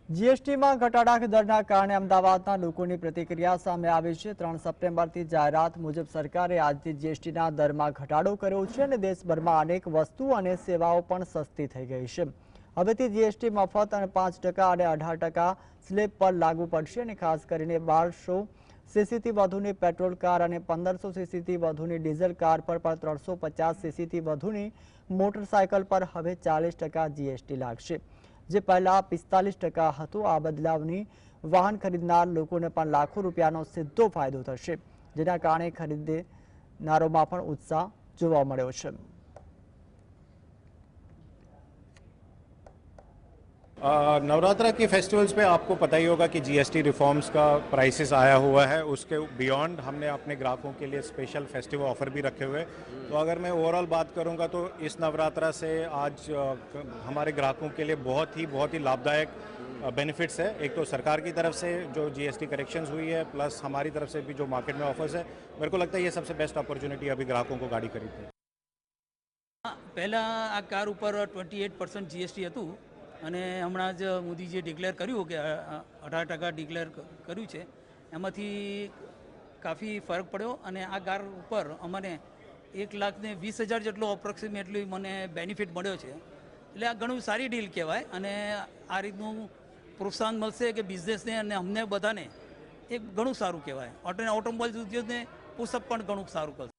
જીએસટીમાં ઘટાડા દરના કારણે અમદાવાદના લોકોની પ્રતિક્રિયા સામે આવી છે। 3 સપ્ટેમ્બરથી જાહેરાત મુજબ સરકારે આજથી જીએસટીના દરમાં ઘટાડો કર્યો છે અને દેશભરમાં અનેક વસ્તુઓ અને સેવાઓ પણ સસ્તી થઈ ગઈ છે। હવેથી જીએસટી મફત અને 5% અને 18% સ્લેબ પર લાગુ પડશે અને ખાસ કરીને 1200 સીસીથી વધુની પેટ્રોલ કાર અને 1500 સીસીથી વધુની ડીઝલ કાર પર પણ 350 સીસીથી વધુની મોટરસાયકલ પર હવે 40% જીએસટી લાગશે, જે પહેલા 45% હતું। આ બદલાવની વાહન ખરીદનાર લોકોને પણ લાખો રૂપિયાનો સીધો ફાયદો થશે, જેના કારણે ખરીદનારોમાં પણ ઉત્સાહ જોવા મળ્યો છે। नवरात्रा के फेस्टिवल्स पे आपको पता ही होगा कि जीएसटी रिफॉर्म्स का प्राइसेस आया हुआ है। उसके बियॉन्ड हमने अपने ग्राहकों के लिए स्पेशल फेस्टिव ऑफर भी रखे हुए हैं। तो अगर मैं ओवरऑल बात करूंगा तो इस नवरात्रा से आज हमारे ग्राहकों के लिए बहुत ही लाभदायक बेनिफिट्स है। एक तो सरकार की तरफ से जो जीएसटी करेक्शंस हुई है, प्लस हमारी तरफ से भी जो मार्केट में ऑफर्स है, मेरे को लगता है ये सबसे बेस्ट अपॉर्चुनिटी अभी ग्राहकों को गाड़ी खरीदने। પહેલાં આ કાર ઉપર 28% જીએસટી હતું અને હમણાં જ મોદીજીએ ડિક્લેર કર્યું કે 18% ડિક્લેર કર્યું છે, એમાંથી કાફી ફરક પડ્યો અને આ કાર ઉપર અમને 1,20,000 જેટલો અપ્રોક્સિમેટલી મને બેનિફિટ મળ્યો છે। એટલે આ ઘણું સારી ડીલ કહેવાય અને આ રીતનું પ્રોત્સાહન મળશે કે બિઝનેસને અને અમને બધાને એ ઘણું સારું કહેવાય। ઓટોમોબાઈલ ઉદ્યોગને પુશઅપ પણ ઘણું સારું કરશે।